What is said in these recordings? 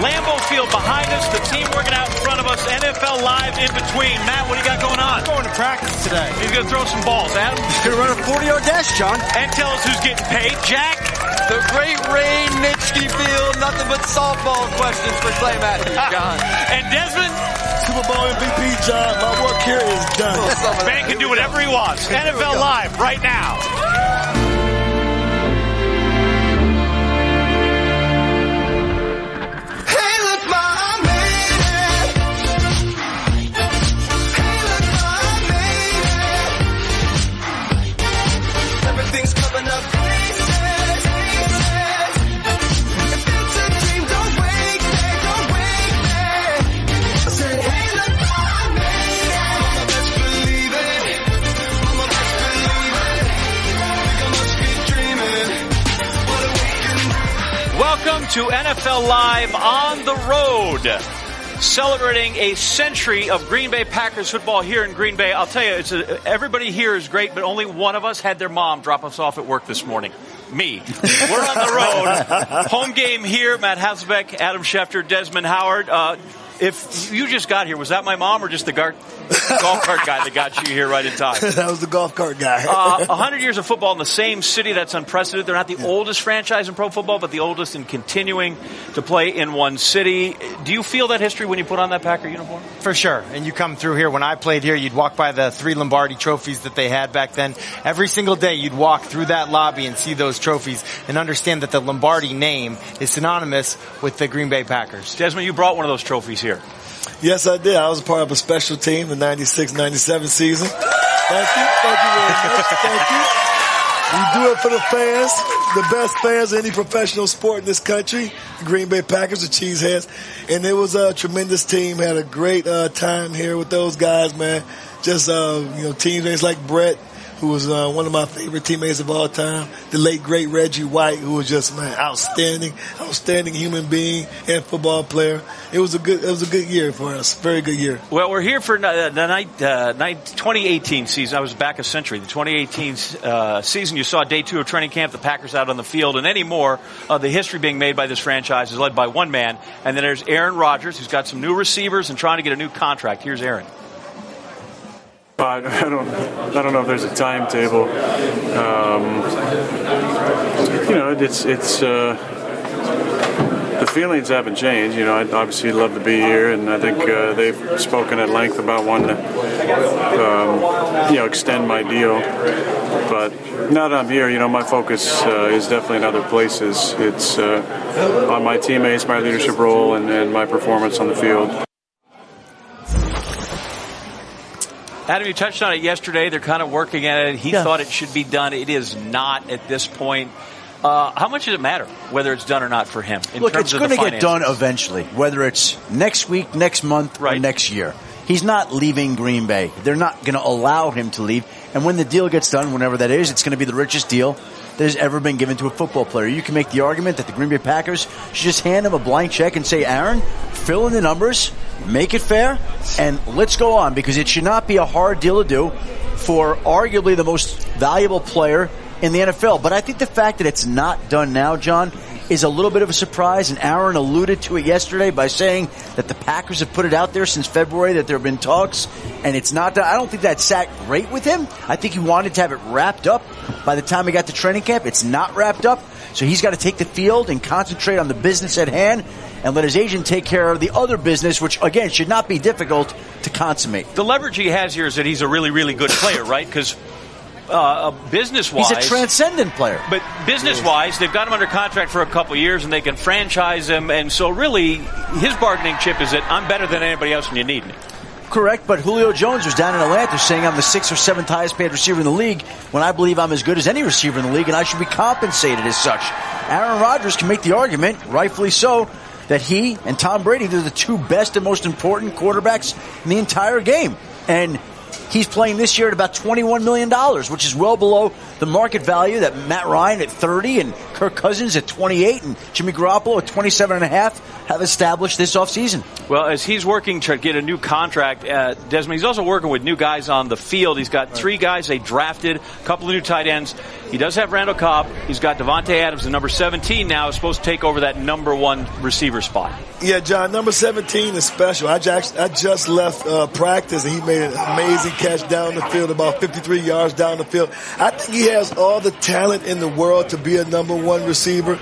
Lambeau Field behind us, the team working out in front of us, NFL Live in between. Matt, what do you got going on? I'm going to practice today. He's going to throw some balls. Adam? He's going to run a 40-yard dash, John. And tell us who's getting paid. Jack? The Great Ray Nitschke Field. Nothing but softball questions for Clay Matthews, John. And Desmond? Super Bowl MVP, John. My work here is done. Man can do whatever he wants. NFL Live right now. Welcome to NFL Live on the road, celebrating a century of Green Bay Packers football here in Green Bay. I'll tell you, everybody here is great, but only one of us had their mom drop us off at work this morning. Me. We're on the road. Home game here. Matt Hasselbeck, Adam Schefter, Desmond Howard. If you just got here, was that my mom or just the golf cart guy that got you here right in time? That was the golf cart guy. 100 years of football in the same city, that's unprecedented. They're not the oldest franchise in pro football, but the oldest in continuing to play in one city. Do you feel that history when you put on that Packer uniform? For sure. And you come through here. When I played here, you'd walk by the 3 Lombardi trophies that they had back then. Every single day, you'd walk through that lobby and see those trophies and understand that the Lombardi name is synonymous with the Green Bay Packers. Desmond, you brought one of those trophies here. Yes, I did. I was a part of a special team, the 96-97 season. Thank you very much. Thank you. We do it for the fans, the best fans of any professional sport in this country, the Green Bay Packers, the Cheeseheads. And it was a tremendous team. Had a great time here with those guys, man. Just, teammates like Brett, who was one of my favorite teammates of all time. The late, great Reggie White, who was just, man, outstanding human being and football player. It was a good year for us. Very good year. Well, we're here for the 2018 season. I was back a century. The 2018 season, you saw day 2 of training camp, the Packers out on the field, and any more of the history being made by this franchise is led by one man. And then there's Aaron Rodgers, who's got some new receivers and trying to get a new contract. Here's Aaron. I don't know if there's a timetable. It's the feelings haven't changed. I'd obviously love to be here, and I think they've spoken at length about wanting to, extend my deal. But now that I'm here, my focus is definitely in other places. It's on my teammates, my leadership role, and my performance on the field. Adam, you touched on it yesterday. They're kind of working at it. He thought it should be done. It is not at this point. How much does it matter whether it's done or not for him? Look, it's going to get done eventually, whether it's next week, next month, or next year. He's not leaving Green Bay. They're not going to allow him to leave. And when the deal gets done, whenever that is, it's going to be the richest deal there's ever been given to a football player. You can make the argument that the Green Bay Packers should just hand him a blank check and say, Aaron, fill in the numbers, make it fair, and let's go on, because it should not be a hard deal to do for arguably the most valuable player in the NFL. But I think the fact that it's not done now, John, is a little bit of a surprise, and Aaron alluded to it yesterday by saying that the Packers have put it out there since February that there have been talks, and it's not done. I don't think that sat great with him. I think he wanted to have it wrapped up by the time he got to training camp. It's not wrapped up, so he's got to take the field and concentrate on the business at hand and let his agent take care of the other business, which, again, should not be difficult to consummate. The leverage he has here is that he's a really, really good player, right? Because business-wise, he's a transcendent player. But business-wise, they've got him under contract for a couple years, and they can franchise him. And so, really, his bargaining chip is that I'm better than anybody else when you need me. Correct, but Julio Jones was down in Atlanta saying I'm the 6th or 7th highest paid receiver in the league when I believe I'm as good as any receiver in the league, and I should be compensated as such. Aaron Rodgers can make the argument, rightfully so, that he and Tom Brady, they're the 2 best and most important quarterbacks in the entire game. And he's playing this year at about $21 million, which is well below the market value that Matt Ryan at 30 and Kirk Cousins at 28 and Jimmy Garoppolo at 27.5 have established this offseason. Well, as he's working to get a new contract, Desmond, he's also working with new guys on the field. He's got 3 guys they drafted, a couple of new tight ends. He does have Randall Cobb. He's got Devontae Adams, the number 17 now, is supposed to take over that number 1 receiver spot. Yeah, John, number 17 is special. I just left practice, and he made an amazing catch down the field, about 53 yards down the field. I think he has all the talent in the world to be a number 1 receiver.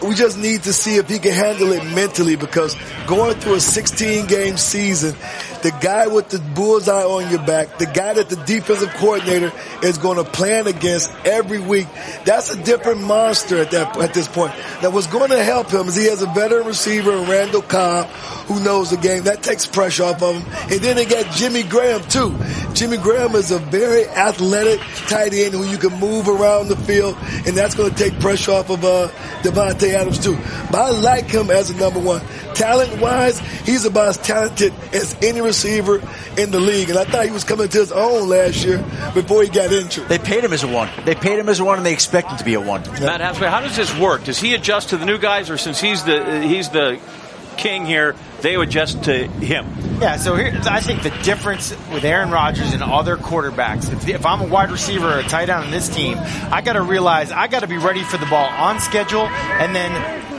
We just need to see if he can handle it mentally, because going through a 16-game season, the guy with the bullseye on your back, the guy that the defensive coordinator is going to plan against every week, that's a different monster at this point. Now, what's going to help him is he has a veteran receiver in Randall Cobb who knows the game. That takes pressure off of him. And then they got Jimmy Graham, too. Jimmy Graham is a very athletic tight end who you can move around the field, and that's going to take pressure off of Devontae Adams, too. But I like him as a number 1. Talent-wise, he's about as talented as any receiver in the league. And I thought he was coming to his own last year before he got injured. They paid him as a 1. They paid him as a 1, and they expect him to be a 1. Matt Hasselbeck, how does this work? Does he adjust to the new guys, or since he's the king here, they adjust to him? Yeah, so here, I think the difference with Aaron Rodgers and other quarterbacks, if I'm a wide receiver or a tight end on this team, I got to realize I got to be ready for the ball on schedule and then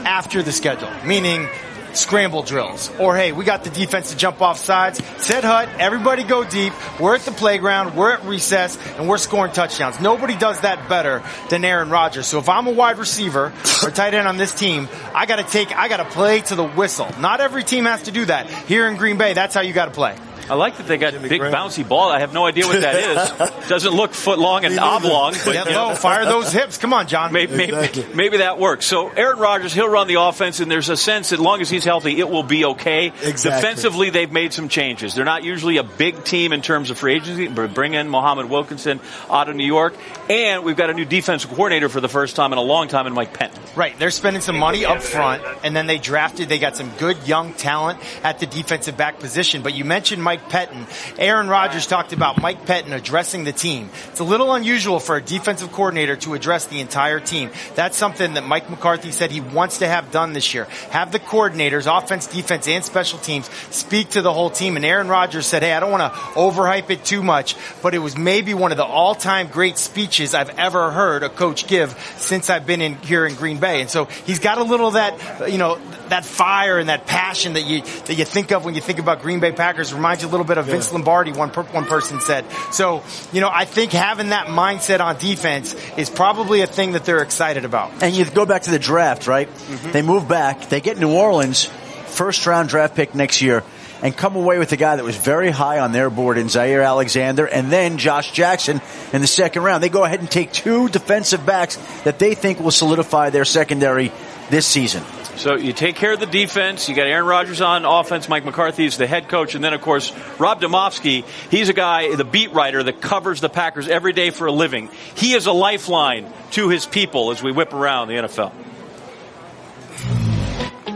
after the schedule, meaning scramble drills. Or, hey, we got the defense to jump off sides. Set hut, everybody go deep. We're at the playground, we're at recess, and we're scoring touchdowns. Nobody does that better than Aaron Rodgers. So if I'm a wide receiver or tight end on this team, I got to play to the whistle. Not every team has to do that. Here in Green Bay, that's how you got to play. I like that they got a big bouncy ball. I have no idea what that is. Doesn't look foot long and oblong. But, fire those hips. Come on, John. Maybe that works. So Aaron Rodgers, he'll run the offense, and there's a sense that as long as he's healthy, it will be okay. Exactly. Defensively, they've made some changes. They're not usually a big team in terms of free agency. Bring in Muhammad Wilkinson out of New York. And we've got a new defensive coordinator for the first time in a long time in Mike Penton. Right. They're spending some money up front, and then they got some good young talent at the defensive back position. But you mentioned Mike Penton. Aaron Rodgers talked about Mike Penton addressing the team. It's a little unusual for a defensive coordinator to address the entire team. That's something that Mike McCarthy said he wants to have done this year. Have the coordinators, offense, defense, and special teams speak to the whole team. And Aaron Rodgers said, hey, I don't want to overhype it too much, but it was maybe one of the all-time great speeches I've ever heard a coach give since I've been here in Green Bay. And so he's got a little of that, that fire and that passion that you think of when you think about Green Bay Packers. Reminds you a little bit of Vince Lombardi, one person said. So, I think having that mindset on defense is probably a thing that they're excited about. And you go back to the draft, right? Mm-hmm. They move back. They get New Orleans, first-round draft pick next year, and come away with a guy that was very high on their board in Zaire Alexander, and then Josh Jackson in the second round. They go ahead and take 2 defensive backs that they think will solidify their secondary this season. So you take care of the defense. You got Aaron Rodgers on offense. Mike McCarthy is the head coach. And then, of course, Rob Domofsky, he's a guy, the beat writer that covers the Packers every day for a living. He is a lifeline to his people as we whip around the NFL.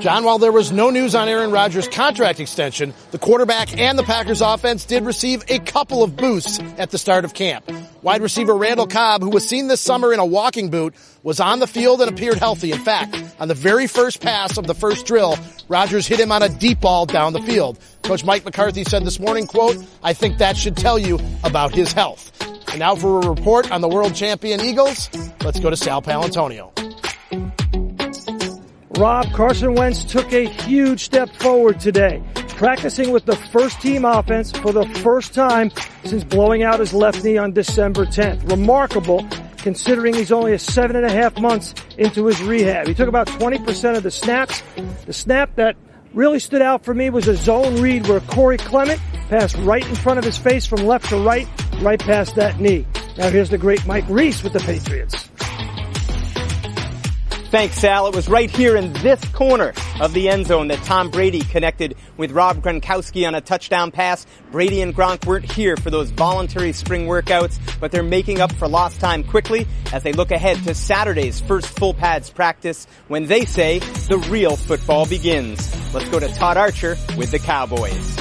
John, while there was no news on Aaron Rodgers' contract extension, the quarterback and the Packers offense did receive a couple of boosts at the start of camp. Wide receiver Randall Cobb, who was seen this summer in a walking boot, was on the field and appeared healthy. In fact, on the very first pass of the first drill, Rodgers hit him on a deep ball down the field. Coach Mike McCarthy said this morning, quote, I think that should tell you about his health. And now for a report on the world champion Eagles, let's go to Sal Palantonio. Rob, Carson Wentz took a huge step forward today, practicing with the first-team offense for the first time since blowing out his left knee on December 10th. Remarkable, considering he's only 7.5 months into his rehab. He took about 20% of the snaps. The snap that really stood out for me was a zone read where Corey Clement passed right in front of his face from left to right past that knee. Now here's the great Mike Reese with the Patriots. Thanks, Sal. It was right here in this corner of the end zone that Tom Brady connected with Rob Gronkowski on a touchdown pass. Brady and Gronk weren't here for those voluntary spring workouts, but they're making up for lost time quickly as they look ahead to Saturday's first full pads practice when they say the real football begins. Let's go to Todd Archer with the Cowboys.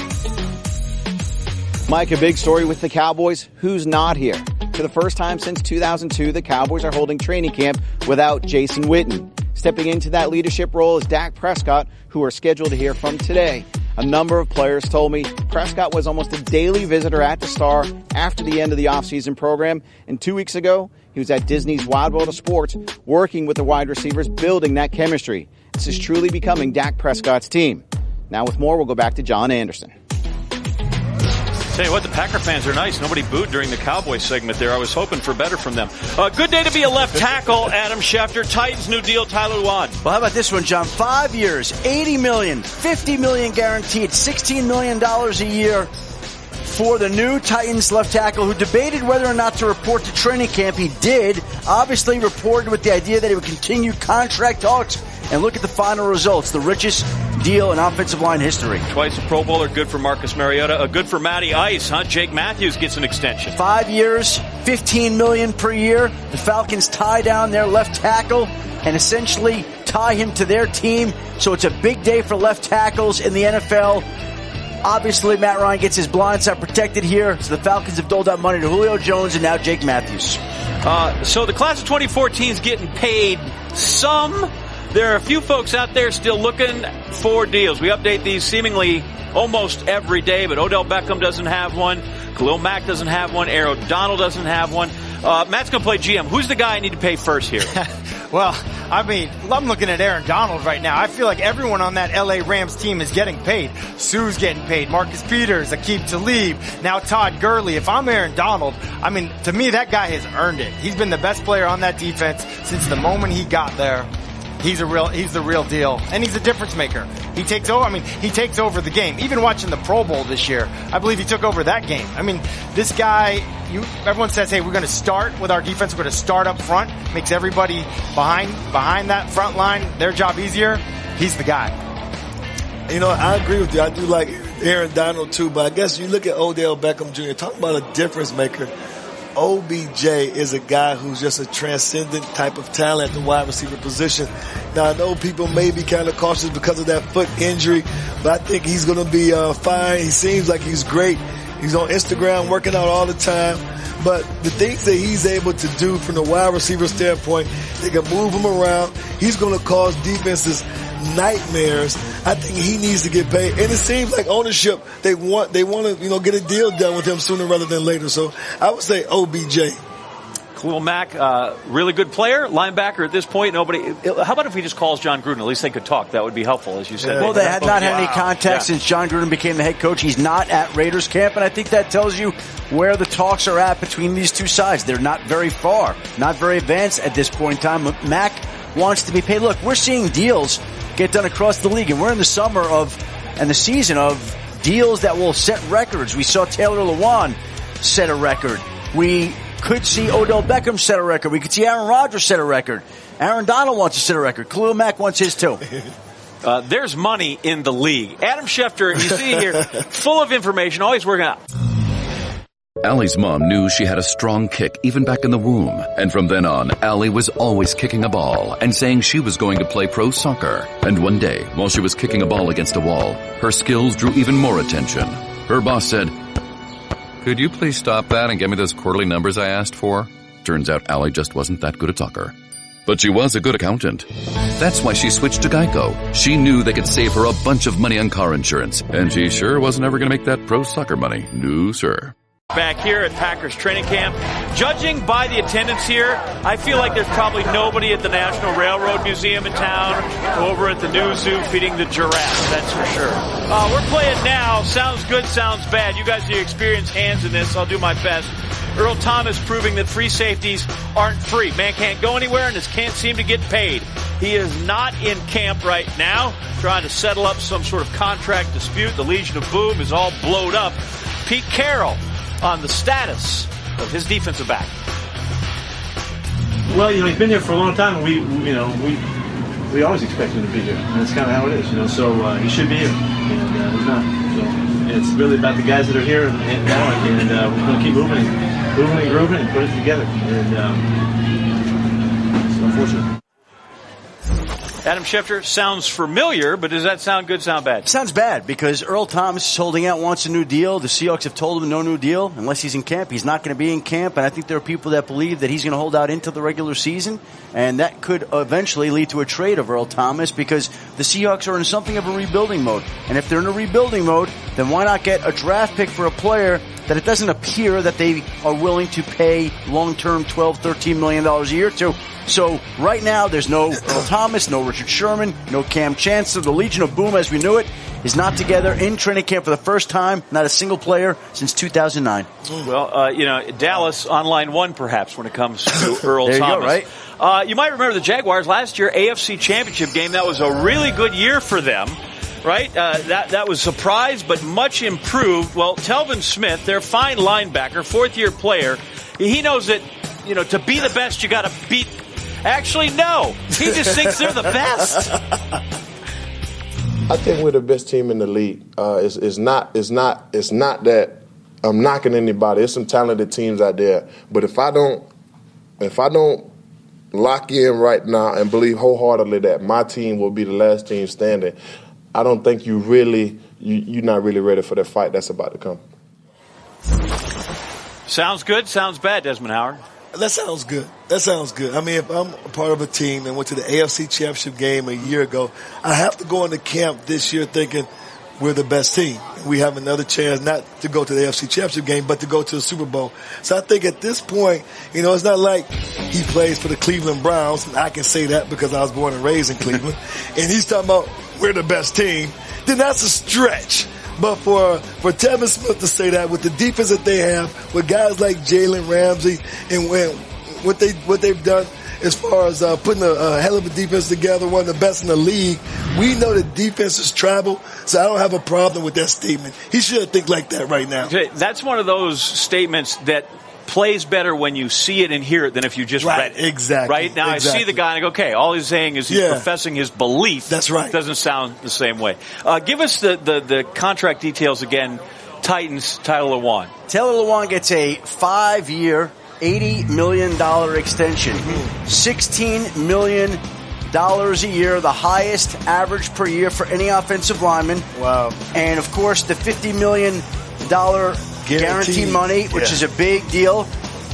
Mike, a big story with the Cowboys. Who's not here? For the first time since 2002, the Cowboys are holding training camp without Jason Witten. Stepping into that leadership role is Dak Prescott, who we're scheduled to hear from today. A number of players told me Prescott was almost a daily visitor at the Star after the end of the offseason program. And 2 weeks ago, he was at Disney's Wild World of Sports, working with the wide receivers, building that chemistry. This is truly becoming Dak Prescott's team. Now with more, we'll go back to John Anderson. Tell you what, the Packer fans are nice. Nobody booed during the Cowboys segment there. I was hoping for better from them. Good day to be a left tackle, Adam Schefter. Titans new deal, Tyler Lewan. Well, how about this one, John? 5 years, $80 million, $50 million guaranteed, $16 million a year for the new Titans left tackle who debated whether or not to report to training camp. He did. Obviously reported with the idea that he would continue contract talks. And look at the final results, the richest deal in offensive line history. Twice a Pro Bowler, good for Marcus Mariota, good for Matty Ice, huh? Jake Matthews gets an extension. 5 years, $15 million per year. The Falcons tie down their left tackle and essentially tie him to their team. So it's a big day for left tackles in the NFL. Obviously, Matt Ryan gets his blind side protected here. So the Falcons have doled out money to Julio Jones and now Jake Matthews. So the class of 2014 is getting paid some. There are a few folks out there still looking for deals. We update these seemingly almost every day, but Odell Beckham doesn't have one. Khalil Mack doesn't have one. Aaron Donald doesn't have one. Matt's going to play GM. Who's the guy I need to pay first here? Well, I mean, I'm looking at Aaron Donald right now. I feel like everyone on that LA Rams team is getting paid. Sue's getting paid. Marcus Peters, Aqib Talib, now Todd Gurley. If I'm Aaron Donald, I mean, to me, that guy has earned it. He's been the best player on that defense since the moment he got there. He's the real deal. And he's a difference maker. He takes over the game. Even watching the Pro Bowl this year, I believe he took over that game. I mean, this guy, everyone says, hey, we're going to start with our defense. We're going to start up front. Makes everybody behind that front line, their job easier. He's the guy. You know, I agree with you. I do like Aaron Donald too, but I guess you look at Odell Beckham Jr., talking about a difference maker. OBJ is a guy who's just a transcendent type of talent at the wide receiver position. Now, I know people may be kind of cautious because of that foot injury, but I think he's going to be fine. He seems like he's great. He's on Instagram working out all the time. But the things that he's able to do from the wide receiver standpoint, they can move him around. He's going to cause defenses nightmares. I think he needs to get paid. And it seems like ownership, they want to, get a deal done with him sooner rather than later. So I would say OBJ. Khalil Mack, really good player, linebacker at this point. How about if he just calls John Gruden? At least they could talk. That would be helpful, as you said. Well, they had not had any contact since John Gruden became the head coach. He's not at Raiders camp, and I think that tells you where the talks are at between these two sides. They're not very far, not very advanced at this point in time. Mack wants to be paid. Look, we're seeing deals get done across the league, and we're in the summer and the season of deals that will set records. We saw Taylor Lewan set a record. We could see Odell Beckham set a record. We could see Aaron Rodgers set a record. Aaron Donald wants to set a record. Khalil Mack wants his too. There's money in the league. Adam Schefter, you see here, full of information, always working out. Allie's mom knew she had a strong kick even back in the womb. And from then on, Allie was always kicking a ball and saying she was going to play pro soccer. And one day, while she was kicking a ball against a wall, her skills drew even more attention. Her boss said, "Could you please stop that and get me those quarterly numbers I asked for?" Turns out Allie just wasn't that good at soccer. But she was a good accountant. That's why she switched to Geico. She knew they could save her a bunch of money on car insurance. And she sure wasn't ever going to make that pro soccer money. No, sir. Back here at Packers training camp. Judging by the attendance here, I feel like there's probably nobody at the National Railroad Museum in town, over at the new zoo feeding the giraffes, that's for sure. We're playing now. Sounds good, sounds bad. You guys are experienced hands in this. I'll do my best. Earl Thomas proving that free safeties aren't free. Man can't go anywhere and just can't seem to get paid. He is not in camp right now, trying to settle up some sort of contract dispute. The Legion of Boom is all blowed up. Pete Carroll on the status of his defensive back. Well, he's been here for a long time. We always expect him to be here, and that's kind of how it is. So he should be here, and he's not. So it's really about the guys that are here and now, and we're going to keep moving and grooving and put it together. And it's unfortunate. Adam Schefter, sounds familiar, but does that sound good, sound bad? Sounds bad because Earl Thomas is holding out, wants a new deal. The Seahawks have told him no new deal unless he's in camp. He's not going to be in camp, and I think there are people that believe that he's going to hold out into the regular season, and that could eventually lead to a trade of Earl Thomas because the Seahawks are in something of a rebuilding mode. And if they're in a rebuilding mode, then why not get a draft pick for a player that it doesn't appear that they are willing to pay long-term $12, $13 million a year to? So right now, there's no Earl Thomas, no Richard Sherman, no Cam Chancellor. The Legion of Boom, as we knew it, is not together in training camp for the first time. Not a single player since 2009. Well, Dallas on line one, perhaps, when it comes to Earl there Thomas. You go, right? You might remember the Jaguars last year, AFC Championship game. That was a really good year for them. Right? That was a surprise, but much improved. Well, Telvin Smith, their fine linebacker, fourth-year player, he knows that, to be the best, you got to beat. Actually, no. He just thinks they're the best. I think we're the best team in the league. It's not that I'm knocking anybody. There's some talented teams out there. But if I don't lock in right now and believe wholeheartedly that my team will be the last team standing, I don't think you're not really ready for the fight that's about to come. Sounds good, sounds bad, Desmond Howard. That sounds good. I mean, if I'm a part of a team and went to the AFC Championship game a year ago, I have to go into camp this year thinking we're the best team. We have another chance not to go to the AFC Championship game, but to go to the Super Bowl. So I think at this point, it's not like he plays for the Cleveland Browns, and I can say that because I was born and raised in Cleveland, and he's talking about we're the best team. Then that's a stretch. But for Telvin Smith to say that with the defense that they have, with guys like Jalen Ramsey and what they've done as far as putting a hell of a defense together, one of the best in the league, we know that defenses travel, so I don't have a problem with that statement. He should think like that right now. That's one of those statements that plays better when you see it and hear it than if you just read it. Exactly. Right? Now I see the guy and I go, okay, all he's saying is he's professing his belief. That's right. Doesn't sound the same way. Give us the contract details again. Titans, Taylor Lewan. Taylor Lewan gets a 5-year, $80 million extension. $16 million a year, the highest average per year for any offensive lineman. Wow. And, of course, the $50 million guarantee money, which is a big deal.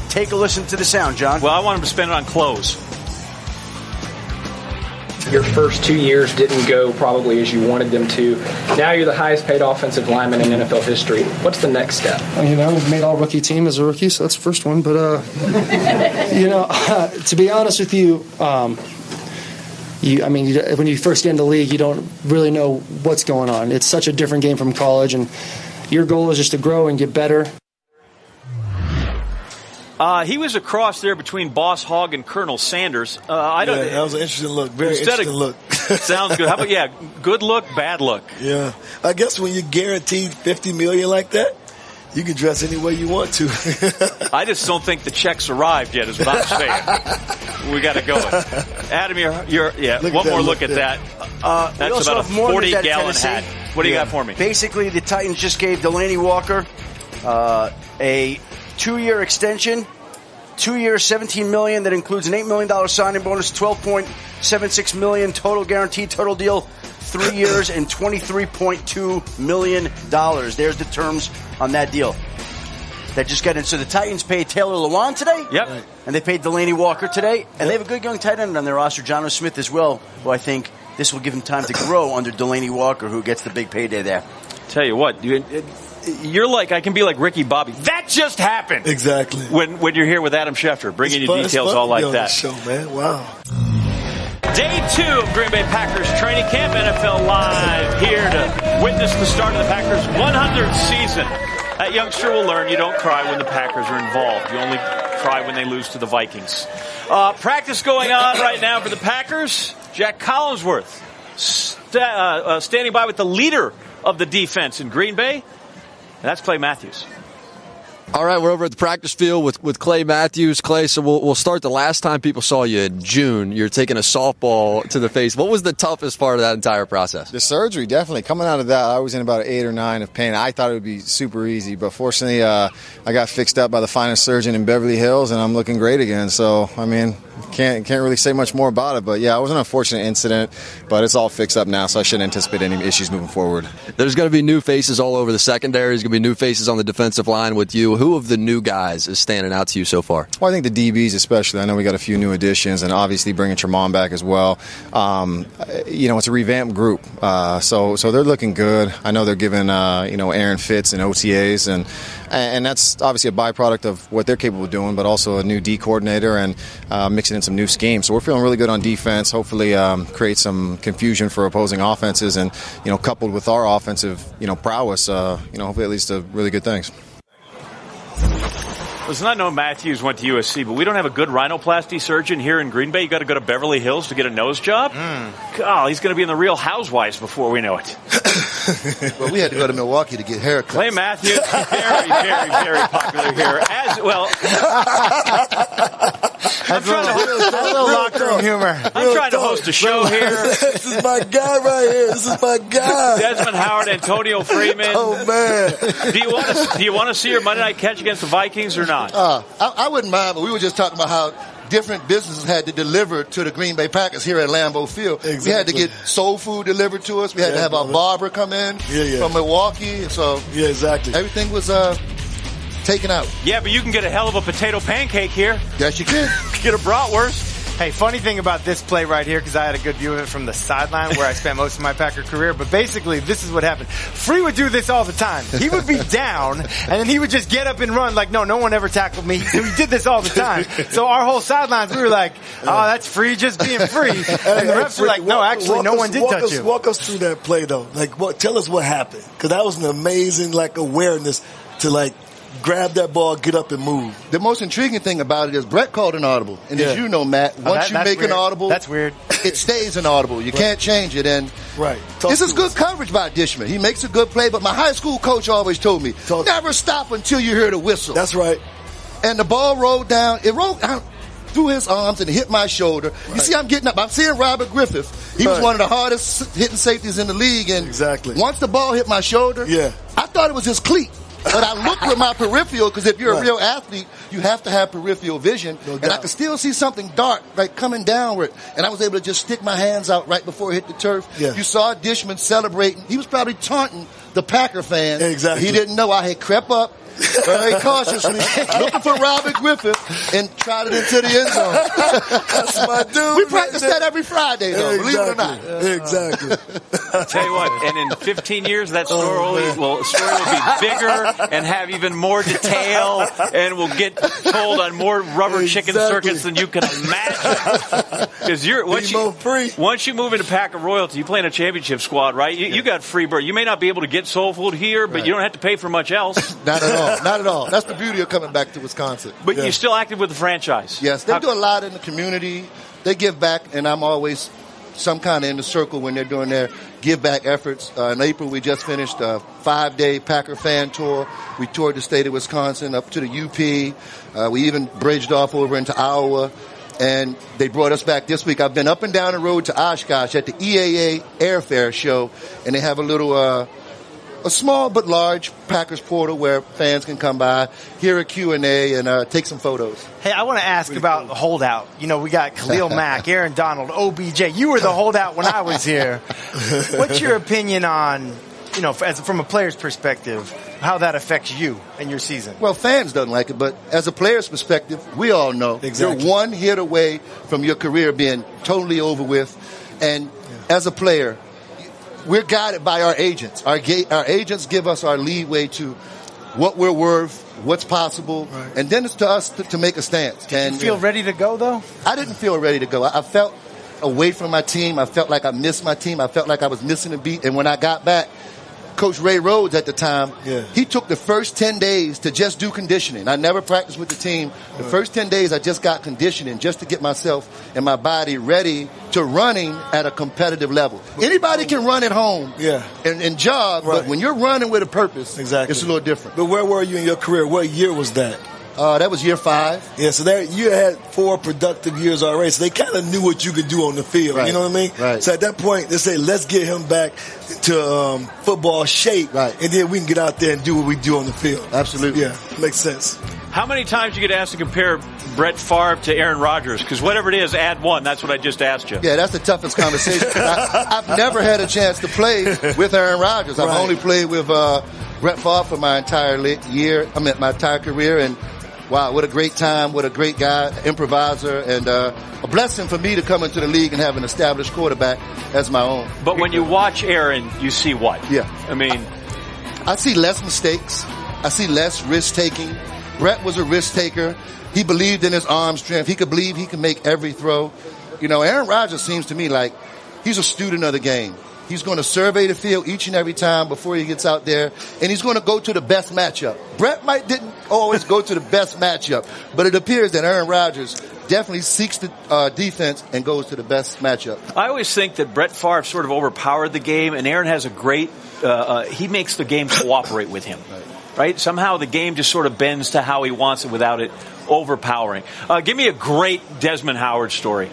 Take a listen to the sound, John. Well, I want him to spend it on clothes. Your first 2 years didn't go probably as you wanted them to. Now you're the highest paid offensive lineman in NFL history. What's the next step? We've made all rookie team as a rookie, so that's the first one. But, to be honest with you, when you first get in the league, you don't really know what's going on. It's such a different game from college, and your goal is just to grow and get better. He was a cross there between Boss Hogg and Colonel Sanders. That was an interesting look. Very interesting look. Sounds good. How about, good look, bad look? Yeah. I guess when you're guaranteed $50 million like that, you can dress any way you want to. I just don't think the checks arrived yet, is what I'm saying. We got to go. Adam, one more look at that. That's about a 40-gallon hat. What do you got for me? Basically, the Titans just gave Delaney Walker a 2-year extension, 2 years, $17 million. That includes an $8 million signing bonus, $12.76 million total guaranteed total deal, 3 years and $23.2 million. There's the terms on that deal. That just got in. So the Titans paid Taylor Lewan today. Yep. And they paid Delaney Walker today. And they have a good young tight end on their roster, Jonnu Smith as well, who I think this will give him time to grow under Delaney Walker, who gets the big payday there. Tell you what, you're like, I can be like Ricky Bobby. That just happened. Exactly. When you're here with Adam Schefter, bringing you details all like that. Show, man. Wow. Day 2 of Green Bay Packers training camp, NFL Live, here to witness the start of the Packers' 100th season. That youngster will learn you don't cry when the Packers are involved. You only cry when they lose to the Vikings. Practice going on right now for the Packers. Jack Collinsworth standing by with the leader of the defense in Green Bay. And that's Clay Matthews. All right, we're over at the practice field with Clay Matthews. Clay, so we'll start the last time people saw you in June. You're taking a softball to the face. What was the toughest part of that entire process? The surgery, definitely. Coming out of that, I was in about 8 or 9 of pain. I thought it would be super easy, but fortunately I got fixed up by the finest surgeon in Beverly Hills, and I'm looking great again. So, I mean, can't really say much more about it. But, yeah, it was an unfortunate incident, but it's all fixed up now, so I shouldn't anticipate any issues moving forward. There's going to be new faces all over the secondary. There's going to be new faces on the defensive line with you. Who of the new guys is standing out to you so far? Well, I think the DBs especially. I know we got a few new additions, and obviously bringing Tremont back as well. It's a revamped group, so they're looking good. I know they're giving Aaron fits and OTAs, and that's obviously a byproduct of what they're capable of doing, but also a new D coordinator and mixing in some new schemes. So we're feeling really good on defense. Hopefully create some confusion for opposing offenses, and coupled with our offensive prowess, hopefully it leads to really good things. Listen, I know Matthews went to USC, but we don't have a good rhinoplasty surgeon here in Green Bay. You got to go to Beverly Hills to get a nose job? God, he's going to be in the Real Housewives before we know it. Well, we had to go to Milwaukee to get haircuts. Clay Matthews, very, very, very popular here. As well. That's a little locker room humor. I'm trying to host a show here. This is my guy right here. This is my guy. Desmond Howard, Antonio Freeman. Oh, man. Do you want to see your Monday Night Catch against the Vikings or not? I wouldn't mind, but we were just talking about how different businesses had to deliver to the Green Bay Packers here at Lambeau Field. Exactly. We had to get soul food delivered to us. We had to have our barber come in from Milwaukee. So exactly. Everything was taken out. Yeah, but you can get a hell of a potato pancake here. Yes, you can. Get a bratwurst. Hey, funny thing about this play right here, because I had a good view of it from the sideline where I spent most of my Packer career, but basically this is what happened. Free would do this all the time. He would be down, and then he would just get up and run like, no one ever tackled me. So he did this all the time. So our whole sidelines, we were like, oh, that's Free just being free. And the refs were like, no, actually, no one did touch you. Walk us through that play, though. Tell us what happened, because that was an amazing, awareness to, grab that ball, get up and move. The most intriguing thing about it is Brett called an audible. And as you know, Matt, once you make an audible, that's weird. It stays an audible. You can't change it. And this is good coverage by Dishman. He makes a good play, but my high school coach always told me, never stop until you hear the whistle. That's right. And the ball rolled down. It rolled down through his arms and hit my shoulder. Right. You see, I'm getting up. I'm seeing Robert Griffith. He was one of the hardest hitting safeties in the league. And once the ball hit my shoulder, I thought it was his cleat. But I looked with my peripheral, because if you're a real athlete, you have to have peripheral vision. And I could still see something dark, coming downward. And I was able to just stick my hands out right before it hit the turf. Yeah. You saw Dishman celebrating. He was probably taunting the Packer fans. Exactly. He didn't know I had crept up very cautiously, looking for Robert Griffith, and trotted into the end zone. That's my dude. We practice that every Friday, though, believe it or not. Exactly. I'll tell you what, and in 15 years, that story will be bigger and have even more detail, and will get told on more rubber chicken circuits than you can imagine. Because once you move into Packer royalty, you play in a championship squad, right? You got free bird. You may not be able to get soul food here, but you don't have to pay for much else. Not at all. Not at all. That's the beauty of coming back to Wisconsin. But you're still active with the franchise. Yes, they do a lot in the community. They give back, and I'm always some kind of in the circle when they're doing their give back efforts. In April, we just finished a 5-day Packer fan tour. We toured the state of Wisconsin up to the UP. We even bridged off over into Iowa. And they brought us back this week. I've been up and down the road to Oshkosh at the EAA Airfare Show, and they have a little a small but large Packers portal where fans can come by, hear a Q&A, and take some photos. Hey, I want to ask about the holdout. We got Khalil Mack, Aaron Donald, OBJ. You were the holdout when I was here. What's your opinion on, from a player's perspective, how that affects you and your season? Well, fans don't like it, but as a player's perspective, we all know you're one hit away from your career being totally over with. And as a player, we're guided by our agents. Our agents give us our leeway to what we're worth, what's possible, and then it's to us to make a stance. Did you feel ready to go, though? I didn't feel ready to go. I felt away from my team. I felt like I missed my team. I felt like I was missing a beat. And when I got back, Coach Ray Rhodes at the time, he took the first 10 days to just do conditioning. I never practiced with the team. The first 10 days, I just got conditioning just to get myself and my body ready to running at a competitive level. Anybody can run at home and jog, but when you're running with a purpose, it's a little different. But where were you in your career? What year was that? That was year 5. Yeah, so there you had 4 productive years already, so they kind of knew what you could do on the field. Right. You know what I mean? Right. So at that point, they say, let's get him back to football shape, and then we can get out there and do what we do on the field. Absolutely. Yeah, makes sense. How many times you get asked to compare Brett Favre to Aaron Rodgers? Because whatever it is, add 1. That's what I just asked you. Yeah, that's the toughest conversation. I've never had a chance to play with Aaron Rodgers. I've only played with Brett Favre for my entire my entire career, and wow, what a great time, what a great guy, improviser, and a blessing for me to come into the league and have an established quarterback as my own. But when you watch Aaron, you see what? Yeah. I mean, I see less mistakes. I see less risk-taking. Brett was a risk-taker. He believed in his arm strength. He could believe he could make every throw. You know, Aaron Rodgers seems to me like he's a student of the game. He's going to survey the field each and every time before he gets out there, and he's going to go to the best matchup. Brett didn't always go to the best matchup, but it appears that Aaron Rodgers definitely seeks the defense and goes to the best matchup. I always think that Brett Favre sort of overpowered the game, and Aaron has a great he makes the game cooperate with him. Right? Somehow the game just sort of bends to how he wants it without it overpowering. Give me a great Desmond Howard story.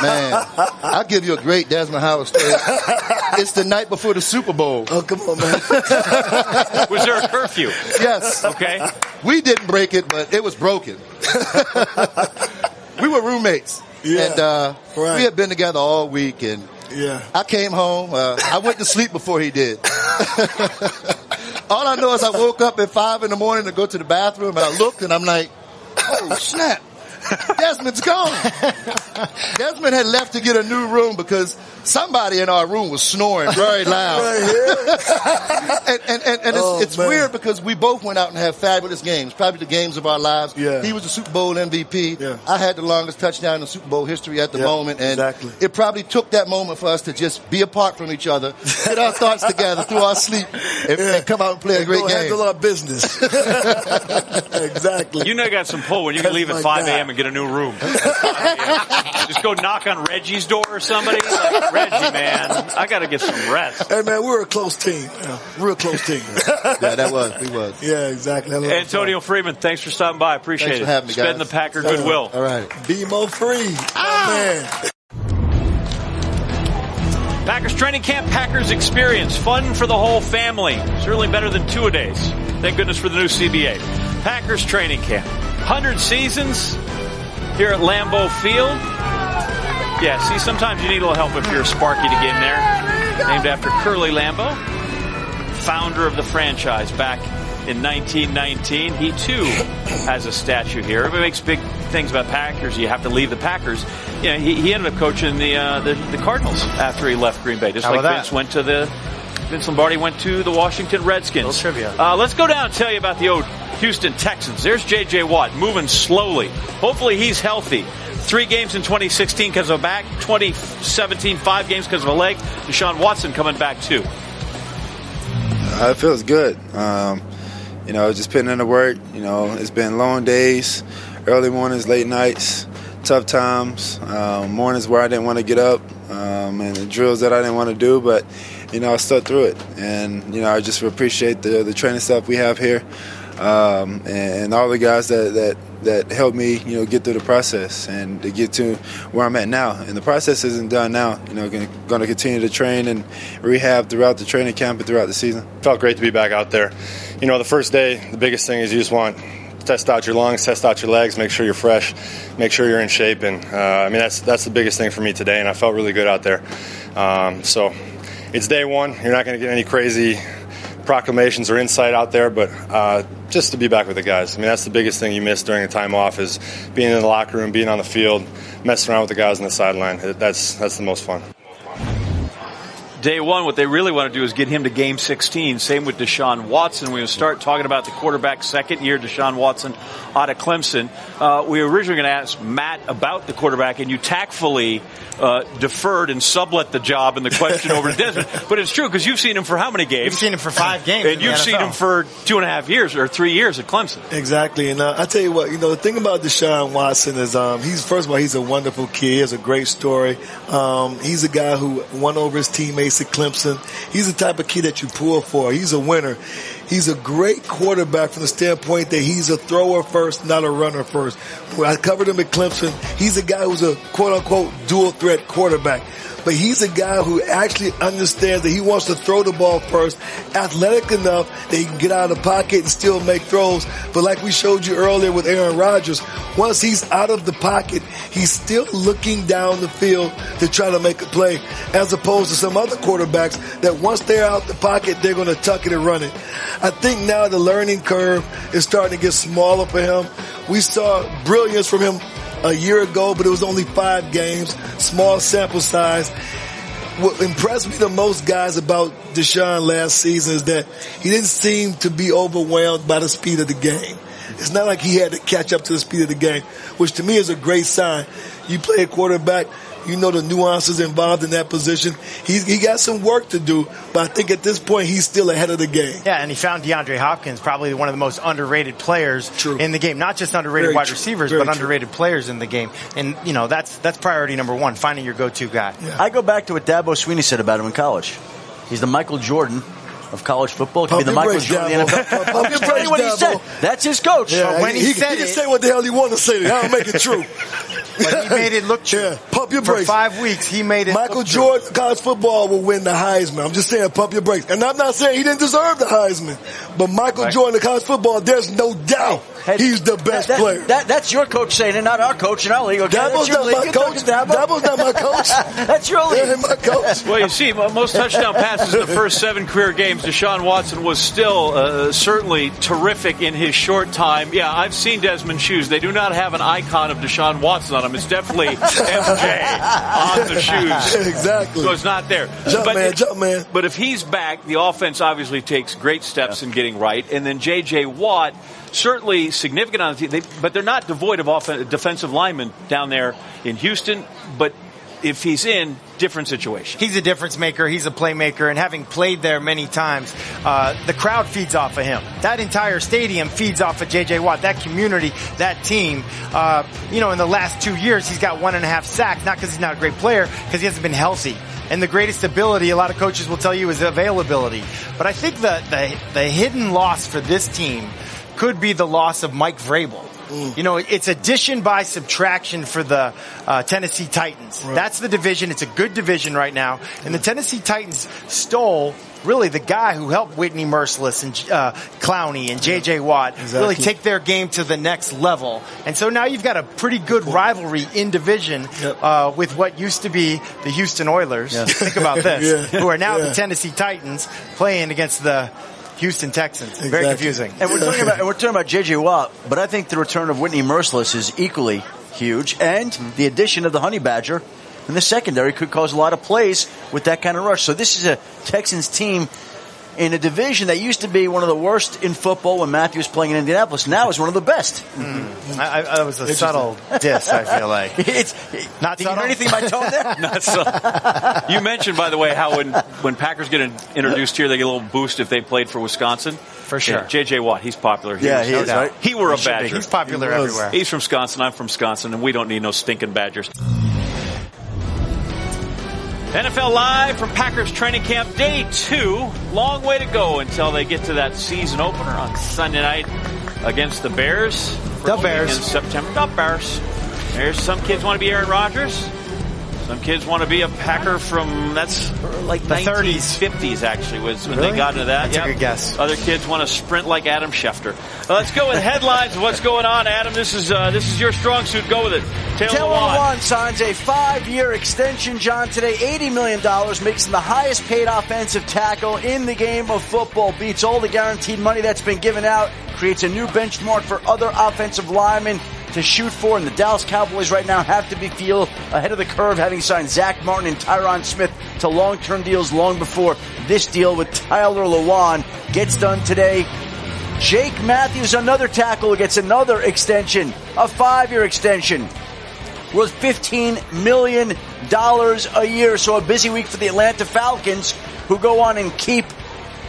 Man, I'll give you a great Desmond Howard story. It's the night before the Super Bowl. Oh, come on, man. Was there a curfew? Yes. Okay. We didn't break it, but it was broken. We were roommates. Yeah. And we had been together all week, and I came home. I went to sleep before he did. All I know is I woke up at 5 a.m. to go to the bathroom, and I looked, and I'm like, oh, snap. Desmond's gone. Desmond had left to get a new room because somebody in our room was snoring very loud. and it's weird because we both went out and had fabulous games, probably the games of our lives. Yeah. He was the Super Bowl MVP. Yeah. I had the longest touchdown in the Super Bowl history at the moment. And it probably took that moment for us to just be apart from each other, get our thoughts together through our sleep, and come out and play a great game. Handle our business. Exactly. You know you got some pull when you can leave at 5 a.m. and get a new room. Just go knock on Reggie's door or somebody. Like, Reggie, man, I got to get some rest. Hey, man, we're a close team. Real close team. We was. Yeah, exactly. Antonio Freeman, thanks for stopping by. Appreciate Thanks for having me, guys. Spreading the Packer goodwill. All right. BMO free. Man. Packers training camp, Packers experience. Fun for the whole family. Certainly better than 2-a-days. Thank goodness for the new CBA. Packers training camp. 100 seasons here at Lambeau Field. Yeah, see, sometimes you need a little help if you're a Sparky to get in there. Named after Curly Lambeau, founder of the franchise back in 1919. He, too, has a statue here. Everybody makes big things about Packers. You have to leave the Packers. You know, he ended up coaching the Cardinals after he left Green Bay. Just like Vince Lombardi went to the Washington Redskins. Trivia. Let's go down and tell you about the old Houston Texans. There's J.J. Watt moving slowly. Hopefully he's healthy. 3 games in 2016 because of a back. 2017, 5 games because of a leg. Deshaun Watson coming back too. It feels good. Just putting in the work. It's been long days, early mornings, late nights, tough times, mornings where I didn't want to get up, and the drills that I didn't want to do, but I stuck through it. And I just appreciate the training stuff we have here, and all the guys that helped me get through the process and to get to where I'm at now. And the process isn't done now. Going to continue to train and rehab throughout the training camp and throughout the season. Felt great to be back out there. The first day, the biggest thing is you just want to test out your lungs, test out your legs, make sure you're fresh, make sure you're in shape. And that's the biggest thing for me today, and I felt really good out there. So it's day one. You're not going to get any crazy proclamations or insight out there, but just to be back with the guys. That's the biggest thing you miss during a time off is being in the locker room, being on the field, messing around with the guys on the sideline. That's the most fun. day one. What they really want to do is get him to game 16. Same with Deshaun Watson. We're going to start talking about the quarterback, second year Deshaun Watson out of Clemson. We were originally going to ask Matt about the quarterback, and you tactfully deferred and sublet the job and the question over to Desmond. But it's true, because you've seen him for how many games? You've seen him for 5 games. And you've seen him for 2.5 years or 3 years at Clemson. Exactly. And I tell you what, the thing about Deshaun Watson is first of all, he's a wonderful kid. He has a great story. He's a guy who won over his teammates at Clemson. He's the type of kid that you pull for. He's a winner. He's a great quarterback from the standpoint that he's a thrower first, not a runner first. When I covered him at Clemson, he's a guy who's a quote-unquote dual-threat quarterback. But he's a guy who actually understands that he wants to throw the ball first, athletic enough that he can get out of the pocket and still make throws. But like we showed you earlier with Aaron Rodgers, once he's out of the pocket, he's still looking down the field to try to make a play, as opposed to some other quarterbacks that once they're out the pocket, they're going to tuck it and run it. I think now the learning curve is starting to get smaller for him. We saw brilliance from him a year ago, but it was only 5 games, small sample size. What impressed me the most, guys, about Deshaun last season is that he didn't seem to be overwhelmed by the speed of the game. It's not like he had to catch up to the speed of the game, which to me is a great sign. You play a quarterback, you know the nuances involved in that position. He got some work to do, but I think at this point he's still ahead of the game. Yeah, and he found DeAndre Hopkins, probably one of the most underrated players in the game. Not just underrated wide receivers, but underrated players in the game. And, that's priority number 1, finding your go-to guy. Yeah. I go back to what Dabo Swinney said about him in college. He's the Michael Jordan of college football. Could be the Michael Jordan of the NFL. I'm just telling you what he said. That's his coach. Yeah, so when he can say what the hell he want to say. I'll make it true. But he made it look true. Yeah, pump your For brakes. 5 weeks, he made it Michael look Jordan, true. college football will win the Heisman. I'm just saying, pump your brakes. And I'm not saying he didn't deserve the Heisman. But Michael Jordan, in college football, there's no doubt he's the best player. That's your coach saying it, not our coach in our league. Okay? Dabo's not my coach. Dabo's not my coach. That's your league. Yeah, my coach. Well, you see, most touchdown passes in the first 7 career games. Deshaun Watson was still certainly terrific in his short time. Yeah, I've seen Desmond's shoes. They do not have an icon of Deshaun Watson on them. It's definitely MJ on the shoes. Exactly. So it's not there. Jump man. But if he's back, the offense obviously takes great steps in getting right. And then J.J. Watt, certainly significant on the team, but they're not devoid of defensive linemen down there in Houston. But if he's in, different situation. He's a difference maker. He's a playmaker. And having played there many times, the crowd feeds off of him. That entire stadium feeds off of J.J. Watt. That community, that team. In the last 2 years, he's got 1.5 sacks, not because he's not a great player, because he hasn't been healthy. And the greatest ability, a lot of coaches will tell you, is availability. But I think the hidden loss for this team could be the loss of Mike Vrabel. It's addition by subtraction for the Tennessee Titans. Right. That's the division. It's a good division right now. And the Tennessee Titans stole really the guy who helped Whitney Merciless and Clowney and J.J. Watt really take their game to the next level. And so now you've got a pretty good rivalry in division with what used to be the Houston Oilers. Yeah. Think about this. Who are now the Tennessee Titans playing against the Houston Texans. Exactly. Very confusing. And we're talking about J.J. Watt, but I think the return of Whitney Merciless is equally huge. And the addition of the Honey Badger in the secondary could cause a lot of plays with that kind of rush. So this is a Texans team in a division that used to be one of the worst in football when Matthew was playing in Indianapolis. Now is one of the best. That was a subtle diss, I feel like. It's not subtle. Did you hear anything in my tone there? Not subtle. You mentioned, by the way, how when Packers get introduced here, they get a little boost if they played for Wisconsin. For sure. Yeah, J.J. Watt, he's popular here. Yeah, he is, right? He were a Badger. He's popular everywhere. He's from Wisconsin, I'm from Wisconsin, and we don't need no stinking Badgers. NFL Live from Packers training camp day 2. Long way to go until they get to that season opener on Sunday night against the Bears. The Bears. In September. The Bears. There's some kids want to be Aaron Rodgers. Some kids want to be a Packer from, that's like the 30s. 50s actually was when they got into that. That's a good guess. Other kids want to sprint like Adam Schefter. Let's go with headlines of what's going on, Adam. This is your strong suit. Go with it. Taylor Lewan signs a 5-year extension, John, today. $80 million, makes him the highest paid offensive tackle in the game of football. Beats all the guaranteed money that's been given out. Creates a new benchmark for other offensive linemen. to shoot for, and the Dallas Cowboys right now have to be feel ahead of the curve, having signed Zach Martin and Tyron Smith to long-term deals long before this deal with Tyler Lewan gets done today. Jake Matthews, another tackle, gets another extension, a 5-year extension, worth $15 million a year. So a busy week for the Atlanta Falcons, who go on and keep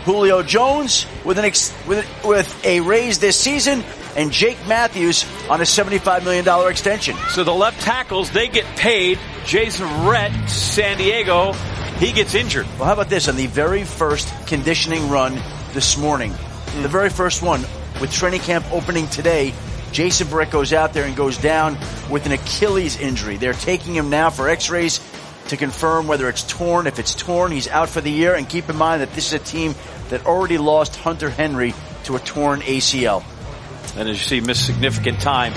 Julio Jones with a raise this season, and Jake Matthews on a $75 million extension. So the left tackles, they get paid. Jason Verrett, San Diego, he gets injured. Well, how about this? On the very first conditioning run this morning, the very first one, with training camp opening today, Jason Verrett goes out there and goes down with an Achilles injury. They're taking him now for x-rays to confirm whether it's torn. If it's torn, he's out for the year. And keep in mind that this is a team that already lost Hunter Henry to a torn ACL. And as you see, missed significant time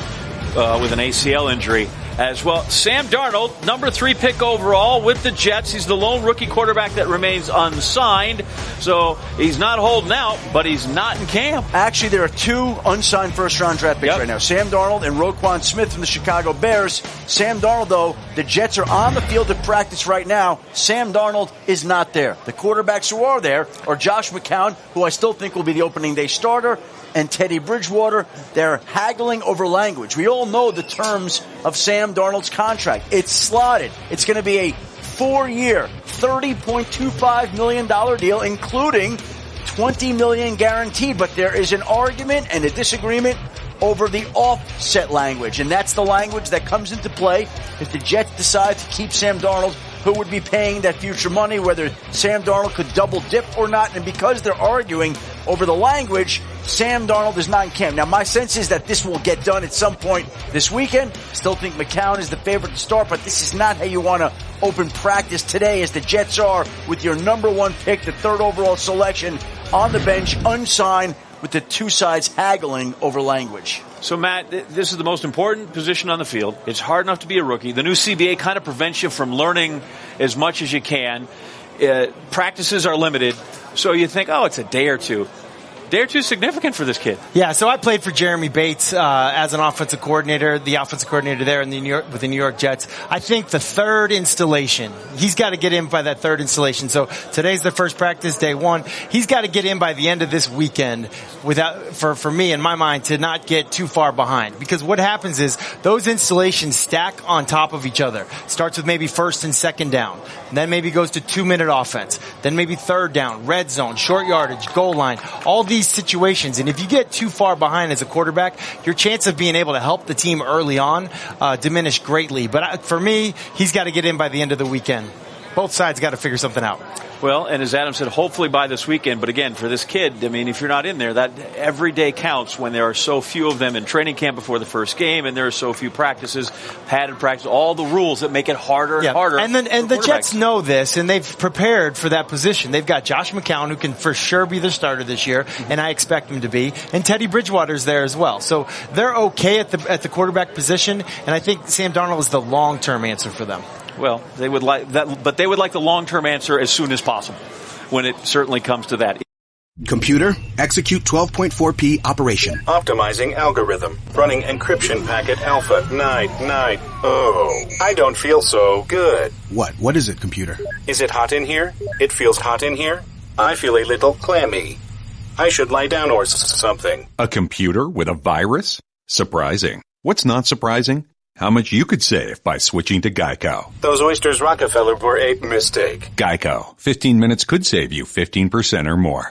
with an ACL injury as well. Sam Darnold, number 3 pick overall with the Jets. He's the lone rookie quarterback that remains unsigned. So he's not holding out, but he's not in camp. Actually, there are 2 unsigned first-round draft picks right now. Sam Darnold and Roquan Smith from the Chicago Bears. Sam Darnold, though, the Jets are on the field at practice right now. Sam Darnold is not there. The quarterbacks who are there are Josh McCown, who I still think will be the opening day starter, and Teddy Bridgewater. They're haggling over language. We all know the terms of Sam Darnold's contract. It's slotted. It's going to be a 4-year, $30.25 million deal, including $20 million guaranteed. But there is an argument and a disagreement over the offset language, and that's the language that comes into play if the Jets decide to keep Sam Darnold, who would be paying that future money, whether Sam Darnold could double dip or not. And because they're arguing over the language, Sam Darnold is not in camp. Now, my sense is that this will get done at some point this weekend. Still think McCown is the favorite to start, but this is not how you want to open practice today, as the Jets are with your number 1 pick, the 3rd overall selection, on the bench, unsigned, with the 2 sides haggling over language. So, Matt, this is the most important position on the field. It's hard enough to be a rookie. The new CBA kind of prevents you from learning as much as you can. Practices are limited. So you think, oh, it's a day or two. Day or two is significant for this kid. Yeah, so I played for Jeremy Bates as an offensive coordinator, the offensive coordinator there with the New York Jets. I think the 3rd installation, he's got to get in by that 3rd installation. So today's the first practice, day 1. He's got to get in by the end of this weekend for me, in my mind, to not get too far behind. Because what happens is those installations stack on top of each other. Starts with maybe 1st and 2nd down. And then maybe goes to 2-minute offense. Then maybe 3rd down, red zone, short yardage, goal line. All these situations, and if you get too far behind as a quarterback, your chance of being able to help the team early on diminish greatly. But for me, he's got to get in by the end of the weekend. Both sides got to figure something out. Well, and as Adam said, hopefully by this weekend. But again, for this kid, I mean, if you're not in there, that every day counts when there are so few of them in training camp before the first game, and there are so few practices, padded practice, all the rules that make it harder and harder. And the Jets know this, and they've prepared for that position. They've got Josh McCown, who can for sure be the starter this year, and I expect him to be, and Teddy Bridgewater's there as well. So they're okay at the quarterback position, and I think Sam Darnold is the long-term answer for them. Well, they would like that, but they would like the long-term answer as soon as possible, when it certainly comes to that. Computer, execute 12.4p operation. Optimizing algorithm. Running encryption packet alpha 990. Oh, I don't feel so good. What is it, computer? Is it hot in here? It feels hot in here. I feel a little clammy. I should lie down or something. A computer with a virus? Surprising. What's not surprising? How much you could save by switching to Geico. Those oysters Rockefeller were a mistake. Geico. 15 minutes could save you 15% or more.